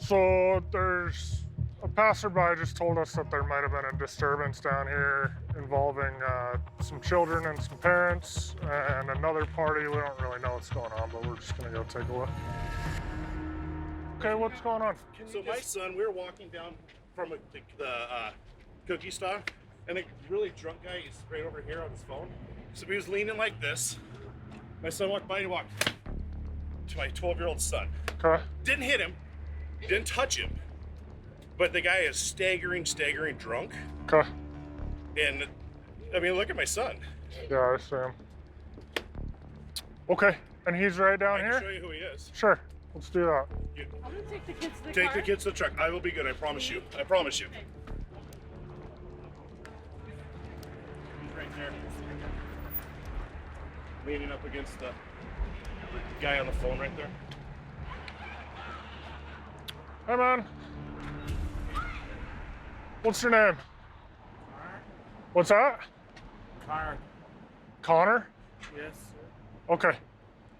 So there's a passerby just told us that there might have been a disturbance down here involving some children and some parents and another party. We don't really know what's going on, but we're just gonna go take a look. Okay, what's going on? So my son, we were walking down from the cookie store, and a really drunk guy is right over here on his phone. So he was leaning like this. My son walked by and he walked to my 12-year-old son. Okay. Didn't hit him, didn't touch him, but the guy is staggering drunk. Okay. And I mean, look at my son. Yeah, I see him. Okay, and he's right down here? I can show you who he is. Sure, let's do that. I'm gonna take the kids to the car. Take the kids to the truck. I will be good, I promise you. I promise you. He's right there. Leaning up against the guy on the phone right there. Hey man. What's your name? Connor? What's that? Connor. Connor? Yes, sir. Okay.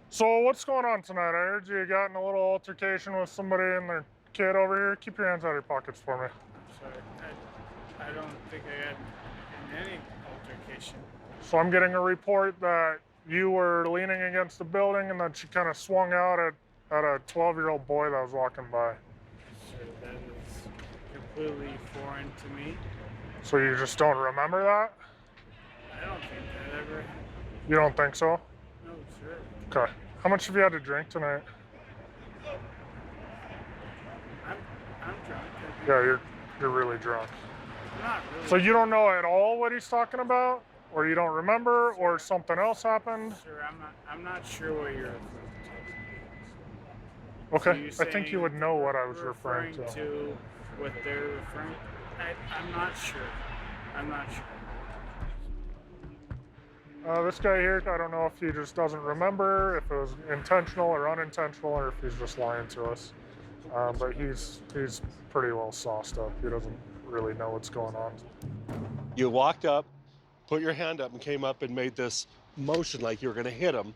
So what's going on tonight? I heard you got in a little altercation with somebody and their kid over here. Keep your hands out of your pockets for me. Sorry. I don't think I got in any altercation. So I'm getting a report that you were leaning against the building and that you kind of swung out at a 12-year-old boy that was walking by. Sir, that is completely foreign to me. So you just don't remember that? I don't think that ever. You don't think so? No, sir. Okay. How much have you had to drink tonight? I'm drunk. Yeah, you're really drunk. I'm not really. So you don't know at all what he's talking about? Or you don't remember, or something else happened? Sir, I'm not sure what you're referring to. Okay, So I think you would know what I was referring to. to what they're referring to? I'm not sure. I'm not sure. This guy here, I don't know if he just doesn't remember, if it was intentional or unintentional, or if he's just lying to us. But he's pretty well sauced up. He doesn't really know what's going on. You walked up, put your hand up, and came up and made this motion like you were going to hit him,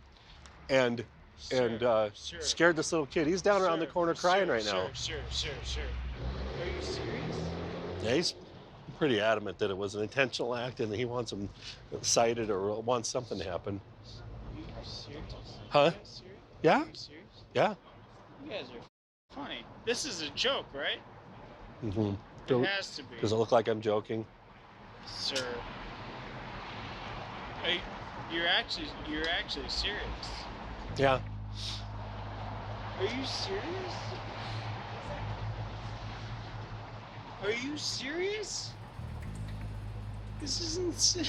and scared this little kid. He's down around the corner crying right now. Sure. Are you serious? Yeah, he's pretty adamant that it was an intentional act and he wants him cited or wants something to happen. Are you serious? Huh? Are you serious? Yeah? Are you serious? Yeah. You guys are funny. This is a joke, right? Mm-hmm. It has to be. Does it look like I'm joking? Sir. You're actually serious. Yeah. Are you serious? Are you serious? This is insane.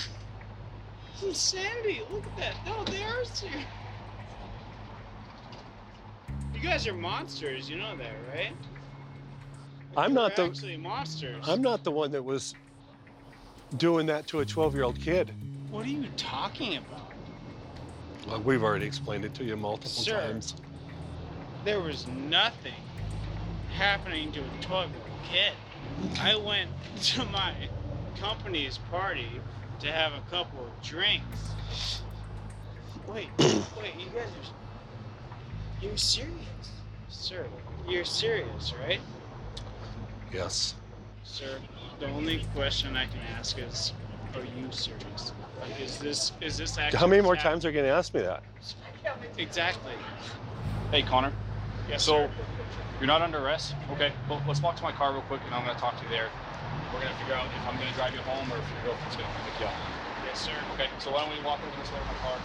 This is insanity. Look at that. No, they are serious. You guys are monsters. You know that, right? You're actually monsters. I'm not the one that was doing that to a 12-year-old kid. What are you talking about? Well, we've already explained it to you multiple Sir, times. There was nothing happening to a 12-year-old kid. I went to my company's party to have a couple of drinks. Wait, you guys are... You're serious? Sir, you're serious, right? Yes. Sir, the only question I can ask is, are you serious? Like, is this actually... How many more times are you going to ask me that? Exactly. Hey, Connor. Yes, So, sir. you're not under arrest? Okay, well, let's walk to my car real quick and I'm going to talk to you there. We're going to figure out if I'm going to drive you home or if your girlfriend's going to pick you up. Yes, sir. Okay, so why don't we walk over this way to my car?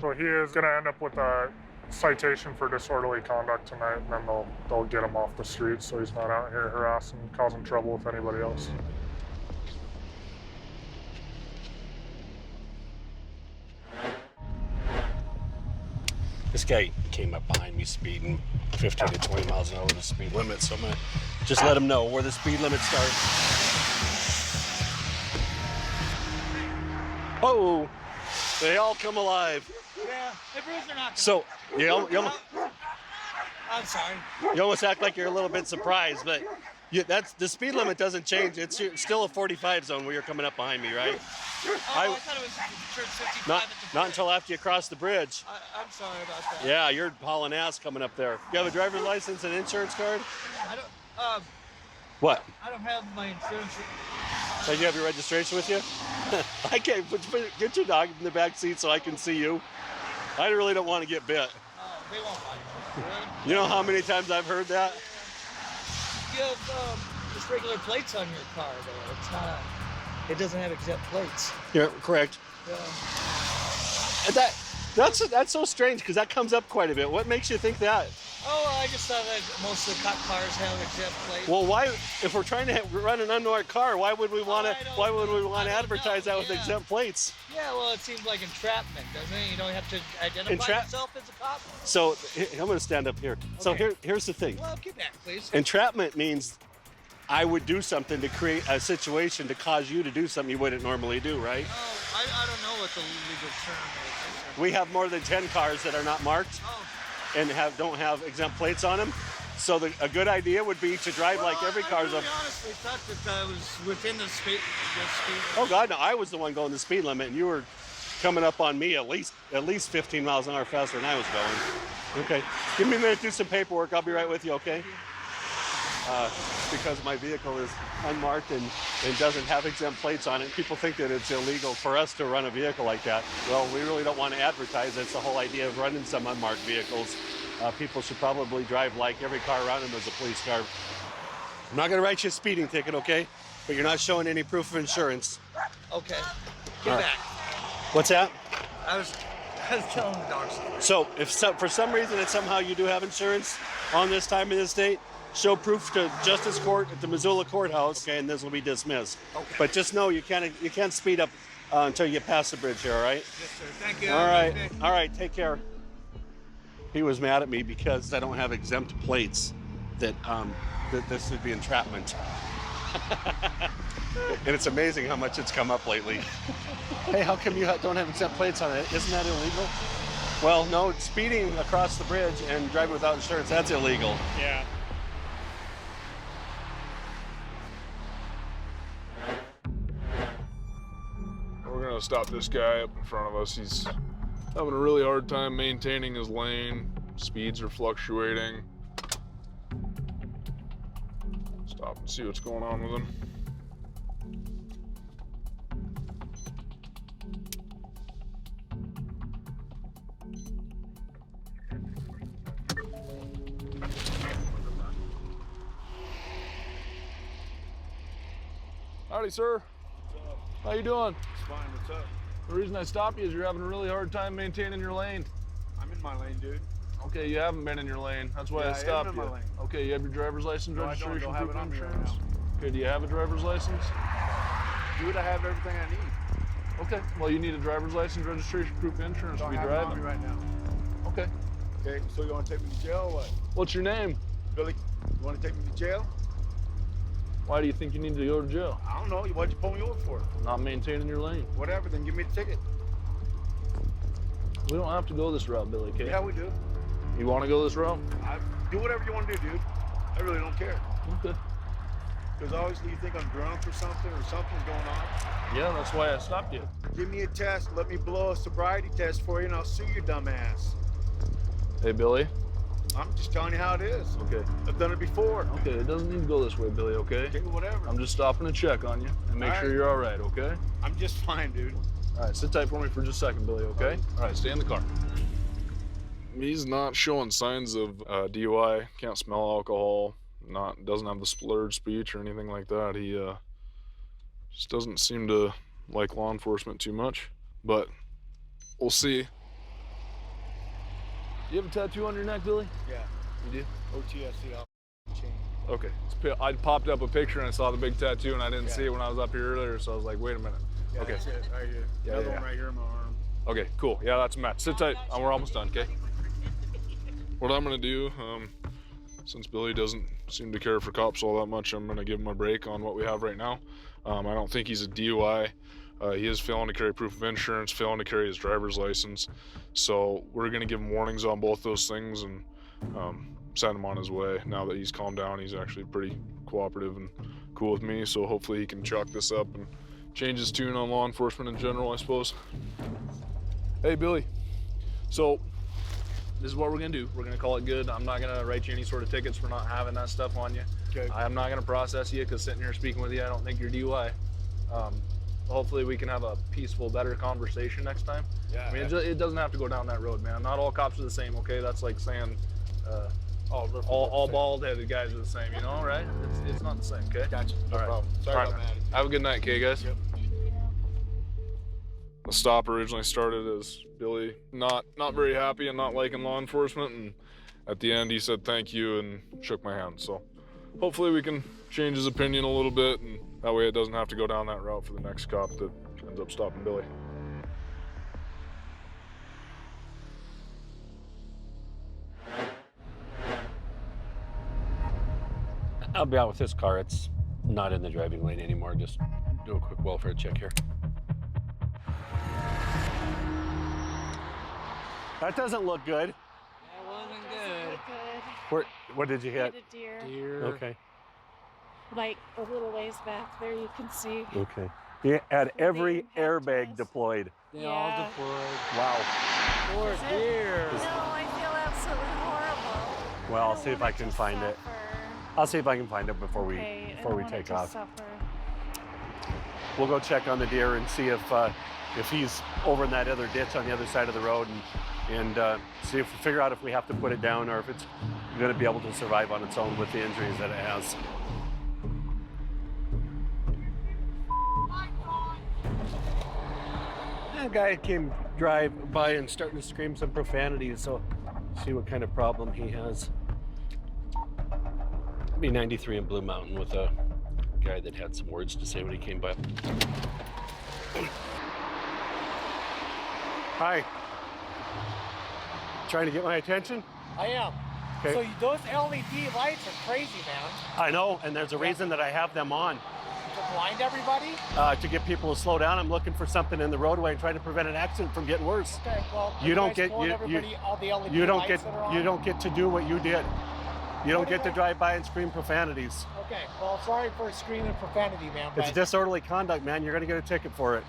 So he is going to end up with a citation for disorderly conduct tonight, and then they'll get him off the street so he's not out here harassing, causing trouble with anybody else. This guy came up behind me speeding 15 to 20 miles an hour the speed limit, so I'm going to just let him know where the speed limit starts. Oh, they all come alive. Yeah, everyone's not. So, I'm sorry. you almost act like you're a little bit surprised, but Yeah, that's the speed limit doesn't change. It's still a 45 zone where you're coming up behind me, right? Oh, I thought it was turned 55 Not at the not until after you cross the bridge. I'm sorry about that. Yeah, you're hauling ass coming up there. You have a driver's license and insurance card? I don't. What? I don't have my insurance. Do you have your registration with you? I can't get your dog in the back seat so I can see you. I really don't want to get bit. Oh, they won't bite you. Really? You know how many times I've heard that? You have just regular plates on your car, though. It's not. It doesn't have exempt plates. Yeah, correct. Yeah. And that's so strange because that comes up quite a bit. What makes you think that? Oh, I just thought that most of the cop cars have exempt plates. Well, why? If we're trying to run an unmarked car, why would we want to? Why would we want to advertise that with exempt plates? Yeah, well, it seems like entrapment, doesn't it? You don't have to identify yourself as a cop. So I'm going to stand up here. So here's the thing. Well, get back, please. Entrapment means I would do something to create a situation to cause you to do something you wouldn't normally do, right? Oh, I don't know what the legal term is. We have more than 10 cars that are not marked and don't have exempt plates on them. So a good idea would be to drive like every car's I really honestly thought that I was within the speed limit. Oh God, no! I was the one going the speed limit, and you were coming up on me at least 15 miles an hour faster than I was going. Okay, give me a minute to do some paperwork. I'll be right with you. Okay? Because my vehicle is unmarked and doesn't have exempt plates on it, people think that it's illegal for us to run a vehicle like that. Well, we really don't want to advertise. That's the whole idea of running some unmarked vehicles. People should probably drive like every car around them is a police car. I'm not going to write you a speeding ticket, okay? But you're not showing any proof of insurance. Okay. Get back. What's that? I was telling the dogs. So if for some reason that somehow you do have insurance on this time in this state, show proof to Justice Court at the Missoula Courthouse, okay, and this will be dismissed. Okay. But just know you can't speed up until you get past the bridge here, all right? Yes, sir. Thank you. All right, take care. He was mad at me because I don't have exempt plates. That this would be entrapment. And it's amazing how much it's come up lately. Hey, how come you don't have exempt plates on it? Isn't that illegal? Well, no, speeding across the bridge and driving without insurance, that's illegal. Yeah. We're gonna stop this guy up in front of us. He's having a really hard time maintaining his lane. Speeds are fluctuating. Stop and see what's going on with him. Howdy, sir. What's up? How you doing? It's fine. What's up? The reason I stopped you is you're having a really hard time maintaining your lane. I'm in my lane, dude. Okay, you haven't been in your lane. That's why I stopped am in you. my lane. Okay, you have your driver's license, No, I registration, don't have proof it of on me right insurance? now. Okay, do you have a driver's license? Dude, I have everything I need. Okay, well you need a driver's license, registration, proof of insurance to Don't be have it on me driving. right now. Okay. Okay, so you want to take me to jail or what? What's your name? Billy, you want to take me to jail? Why do you think you need to go to jail? I don't know. What'd you pull me over for? Not maintaining your lane. Whatever, then give me the ticket. We don't have to go this route, Billy, okay? Yeah, we do. You want to go this route? Do whatever you want to do, dude. I really don't care. Okay. Because obviously you think I'm drunk or something's going on. Yeah, that's why I stopped you. Give me a test, let me blow a sobriety test for you, and I'll sue your dumb ass. Hey, Billy. I'm just telling you how it is. Okay. I've done it before. Okay, it doesn't need to go this way, Billy, okay? Okay, whatever. I'm just stopping to check on you and make All sure right. you're all right, okay? I'm just fine, dude. All right, sit tight for me for just a second, Billy, okay? All right, stay in the car. He's not showing signs of DUI, can't smell alcohol, doesn't have the slurred speech or anything like that. He just doesn't seem to like law enforcement too much, but we'll see. You have a tattoo on your neck, Billy? Yeah. You do? OTSC off chain. Okay. I popped up a picture and I saw the big tattoo and I didn't see it when I was up here earlier, so I was like, wait a minute. Yeah, Okay. That's it, right here. Yeah, Another yeah, one yeah. right here in my arm. Okay, cool. Yeah, that's a match. Sit tight. We're almost done, okay? What I'm gonna do, since Billy doesn't seem to care for cops all that much, I'm gonna give him a break on what we have right now. I don't think he's a DUI. He is failing to carry proof of insurance, failing to carry his driver's license. So we're gonna give him warnings on both those things, and send him on his way. Now that he's calmed down, he's actually pretty cooperative and cool with me, so hopefully he can chalk this up and change his tune on law enforcement in general, I suppose. Hey, Billy. So, this is what we're gonna do. We're gonna call it good. I'm not gonna write you any sort of tickets for not having that stuff on you. Okay. I'm not gonna process you, because sitting here speaking with you, I don't think you're DUI. Hopefully we can have a peaceful, better conversation next time. Yeah. I mean, it doesn't have to go down that road, man. Not all cops are the same, okay? That's like saying all bald-headed guys are the same, you know, right? It's not the same, okay? Gotcha. No All right. problem. Sorry All right, about man. that. Have a good night, okay, guys? Yep. The stop originally started as Billy not very happy and not liking law enforcement, and at the end he said thank you and shook my hand. So hopefully we can change his opinion a little bit, and that way it doesn't have to go down that route for the next cop that ends up stopping Billy. I'll be out with this car. It's not in the driving lane anymore. Just do a quick welfare check here. That doesn't look good. That wasn't good. Where, what did you hit? Hit a deer. Deer. Okay. Like a little ways back there, you can see. Okay. You had every Being held to airbag us. deployed. They all Yeah. deployed. Wow. Poor Is it? deer. No, I feel absolutely horrible. Well, I'll don't see if want I can to find it. suffer. I'll see if I can find it before we Okay, I before don't we want it take to off. suffer. We'll go check on the deer and see if he's over in that other ditch on the other side of the road, and see if we figure out if we have to put it down or if it's going to be able to survive on its own with the injuries that it has. A guy came drive by and starting to scream some profanities, so see what kind of problem he has. Be 93 in Blue Mountain with a guy that had some words to say when he came by. Hi. Trying to get my attention? I am. Okay. So those LED lights are crazy, man. I know, and there's a reason that I have them on. To blind everybody? To get people to slow down. I'm looking for something in the roadway and trying to prevent an accident from getting worse. Okay, well, You don't guys get- told you- everybody all the LED You don't lights get that are on? you don't get to do what you did. You don't get to drive by and scream profanities. Okay, well, sorry for screaming profanity, man. It's But disorderly conduct, man. You're gonna get a ticket for it.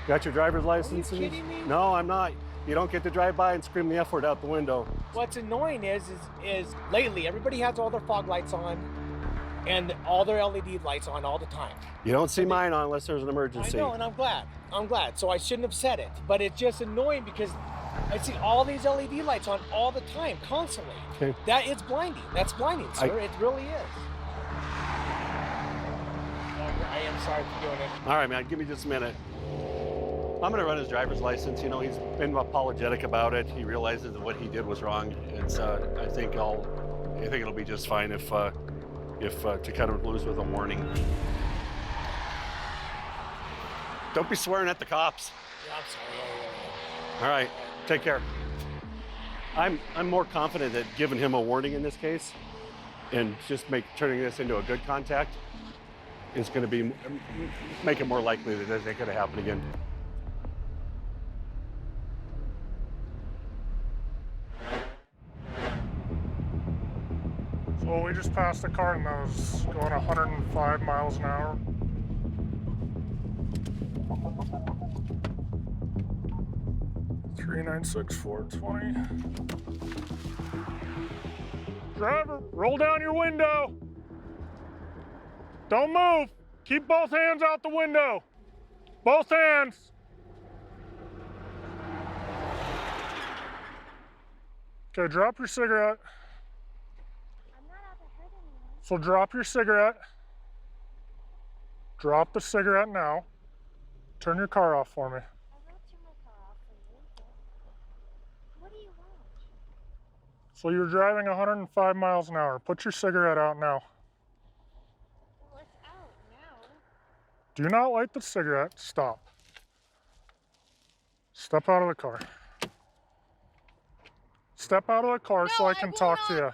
Got your driver's license? Are you kidding me? No, I'm not. You don't get to drive by and scream the F word out the window. what's annoying is lately everybody has all their fog lights on and all their LED lights on all the time. You don't see mine on unless there's an I emergency. know, and I'm glad. So I shouldn't have said it, but it's just annoying because I see all these LED lights on all the time, constantly. Okay. That is blinding. That's blinding, sir. It really is. I am sorry for doing it. All right, man, give me just a minute. I'm gonna run his driver's license. You know, he's been apologetic about it. He realizes that what he did was wrong. It's, I think it'll be just fine if to kind of lose with a warning. Don't be swearing at the cops. Yeah, I'm sorry. All right, take care. I'm more confident that giving him a warning in this case and just turning this into a good contact is going to make it more likely that this ain't going to happen again. So we just passed a car that was going 105 miles an hour. Driver, roll down your window. Don't move. Keep both hands out the window. Both hands. Okay, drop your cigarette. I'm not out to hurt anyone. So drop your cigarette. Drop the cigarette now. Turn your car off for me. I will turn my car off for you. But what do you want? So you're driving 105 miles an hour. Put your cigarette out now. Well, it's out now. Do not light the cigarette. Stop. Step out of the car. Step out of the car so No, I I can will talk to not. you.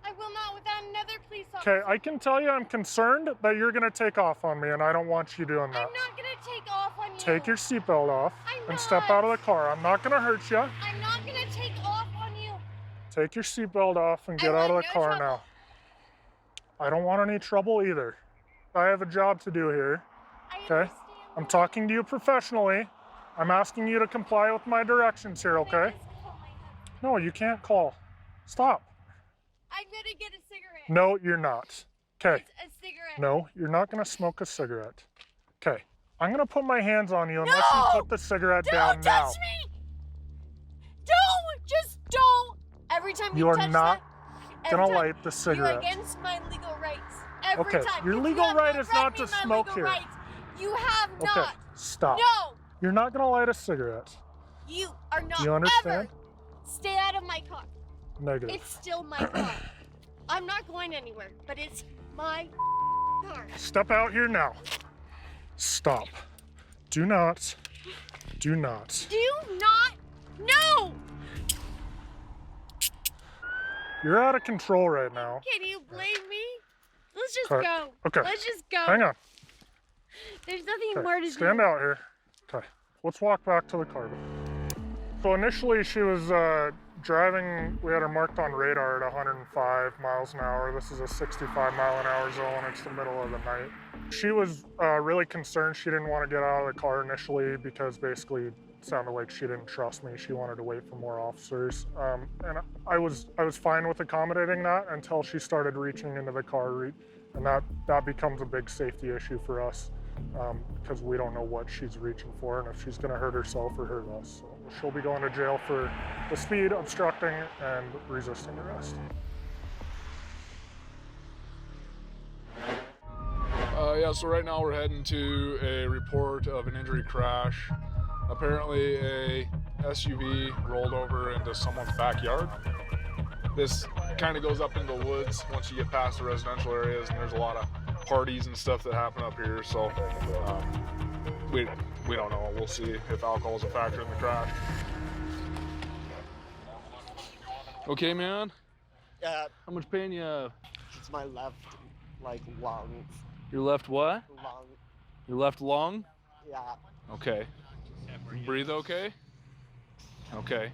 I will not without another police officer. Okay, I can tell you I'm concerned that you're gonna take off on me and I don't want you doing that. I'm not gonna take off on you. Take your seatbelt off I'm and step not. out of the car. I'm not gonna hurt you. I'm not gonna take off on you. Take your seatbelt off and get out of the car now. I don't want any trouble either. I have a job to do here. Okay? I'm talking to you professionally. I'm asking you to comply with my directions here, okay? No, you can't call. Stop. I'm gonna get a cigarette. No, you're not. Okay. It's a cigarette. No, you're not gonna smoke a cigarette. Okay. I'm gonna put my hands on you unless you put the cigarette down now. Don't touch me! Don't! Just don't! Every time you touch are not that, gonna every time light the cigarette. You're against my legal rights. Every Okay, time. your You legal have right not is read not me to my smoke legal here. rights. You have Okay, not. stop. No! You're not gonna light a cigarette. You are not You understand? ever. Stay out of my car. Negative. It's still my car. I'm not going anywhere, but it's my car. Step out here now. Stop. Do not. Do not. Do not. No! You're out of control right now. Can you blame me? Let's just Okay. go. Okay. Let's just go. Hang on. There's nothing Okay. more to Stand do. out here. Okay. Let's walk back to the car. So initially she was driving, we had her marked on radar at 105 miles an hour. This is a 65 mile an hour zone. It's the middle of the night. She was really concerned. She didn't want to get out of the car initially because basically it sounded like she didn't trust me. She wanted to wait for more officers. And I was fine with accommodating that until she started reaching into the car. And that becomes a big safety issue for us because we don't know what she's reaching for and if she's going to hurt herself or hurt us. So she'll be going to jail for the speed, obstructing, and resisting arrest. Yeah, so right now we're heading to a report of an injury crash. Apparently a SUV rolled over into someone's backyard. This kind of goes up into the woods once you get past the residential areas, and there's a lot of parties and stuff that happen up here, so we don't know. We'll see if alcohol is a factor in the crash. Okay, man? Yeah, How much pain you have? it's my left, like, lung. Your left what? Lung, Your left lung? yeah. Okay. Breathe okay? Okay.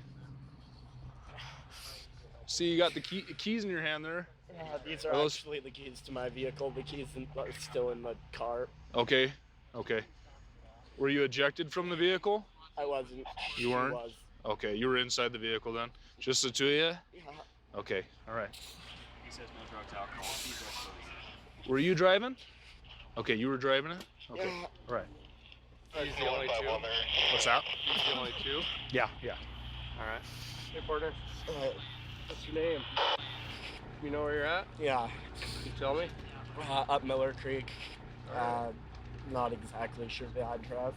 See, you got the keys in your hand there. Yeah, these are Are those- actually the keys to my vehicle. The keys are still in the car. Okay. Okay. Were you ejected from the vehicle? I wasn't. You weren't? She was. Okay, you were inside the vehicle then? Just the two of you? Yeah. Okay, all right. He says no drugs, alcohol. He's also Were you driving? Okay, you were driving it? Okay, Yeah. all right. He's the only two. What's that? He's the only two. Yeah, yeah. All right. Hey, partner. What's your name? You know where you're at? Yeah. Can you tell me? Up Miller Creek. Not exactly sure the address.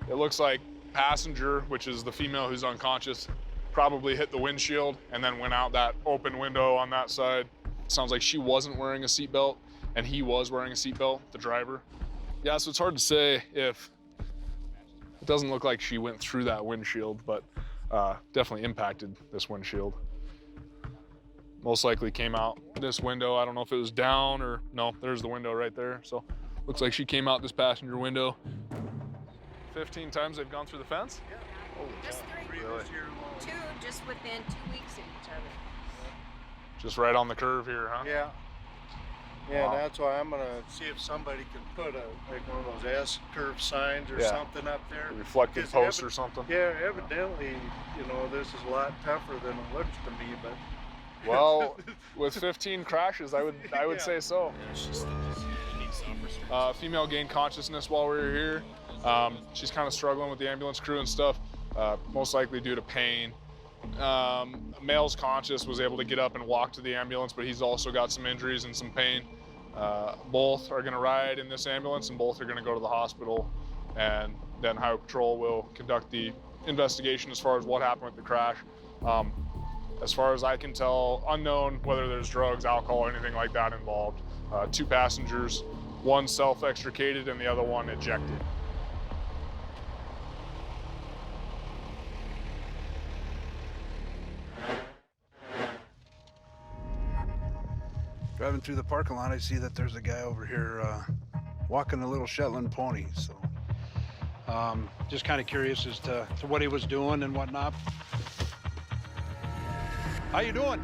It looks like passenger, which is the female who's unconscious, probably hit the windshield and then went out that open window on that side. Sounds like she wasn't wearing a seatbelt and he was wearing a seatbelt, the driver. Yeah, so it's hard to say if it doesn't look like she went through that windshield, but definitely impacted this windshield. Most likely came out this window. I don't know if it was down or no, there's the window right there. So looks like she came out this passenger window. 15 times they've gone through the fence? Just three. Really? Two just within 2 weeks of each other. Just right on the curve here, huh? Yeah. Yeah, Wow. that's why I'm gonna see if somebody can put like one of those S-curve signs or Yeah. something up there. A reflective 'Cause post or something. Yeah, evidently, this is a lot tougher than it looks to me, but. Well, with 15 crashes, I would say so. Female gained consciousness while we were here. She's kind of struggling with the ambulance crew and stuff, most likely due to pain. Male's conscious, was able to get up and walk to the ambulance, but he's also got some injuries and some pain. Both are going to ride in this ambulance and both are going to go to the hospital, and then Highway Patrol will conduct the investigation as far as what happened with the crash. As far as I can tell, unknown whether there's drugs, alcohol, or anything like that involved. 2 passengers, one self-extricated and the other one ejected. Driving through the parking lot, I see that there's a guy over here walking a little Shetland pony. So just kind of curious as to what he was doing and whatnot. How you doing?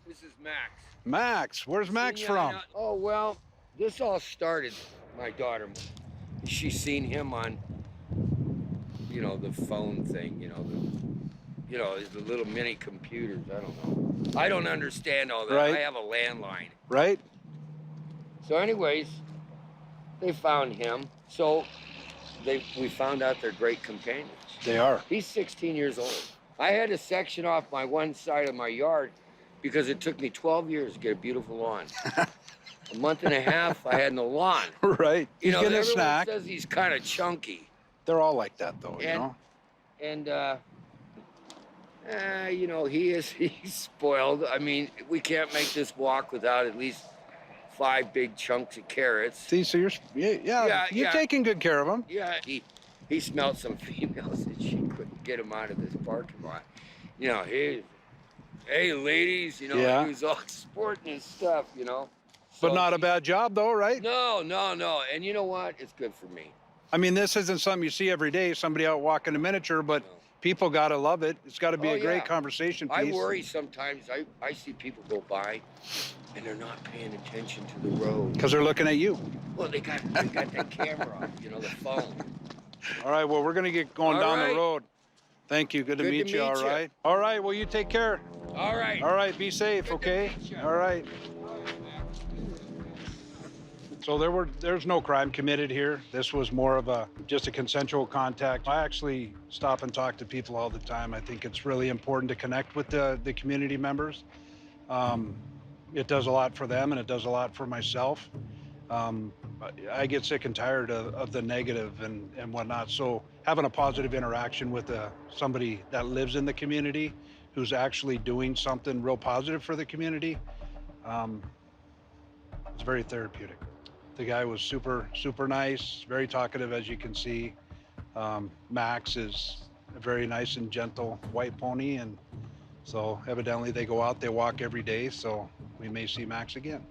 This is Max. Max. Where's Max from? Oh, well, this all started, my daughter, she's seen him on, you know, the phone thing, the little mini computers. I don't know. I don't understand all that. Right. I have a landline. Right. So anyways, they found him. So we found out they're great companions. They are. He's 16 years old. I had to section off my one side of my yard because it took me 12 years to get a beautiful lawn. A month and a half, I had no lawn. Right. He's getting a everyone snack. says he's kind of chunky. They're all like that, though, you know? And, he's spoiled. I mean, we can't make this walk without at least 5 big chunks of carrots. See, so you're taking good care of him. Yeah, he smelled some females and she couldn't get him out of this parking lot. Hey, ladies, he was all sporting his stuff, But not a bad job, though, right? No. And you know what? It's good for me. I mean, this isn't something you see every day, somebody out walking a miniature, but people got to love it. It's got to be a great conversation piece. I worry sometimes. I see people go by and they're not paying attention to the road. Because they're looking at you. Well, they got that camera, the phone. All right, well, we're going to get going All down right. the road. Thank you. Good to meet you, all you. right? All right, well, you take care. All right. All right, be safe, okay? All right. So there's no crime committed here. This was more of just a consensual contact. I actually stop and talk to people all the time. I think it's really important to connect with the community members. It does a lot for them and it does a lot for myself. I get sick and tired of the negative and whatnot. So having a positive interaction with somebody that lives in the community who's actually doing something real positive for the community, it's very therapeutic. The guy was super, super nice, very talkative, as you can see. Max is a very nice and gentle white pony, and so evidently they go out, they walk every day, so we may see Max again.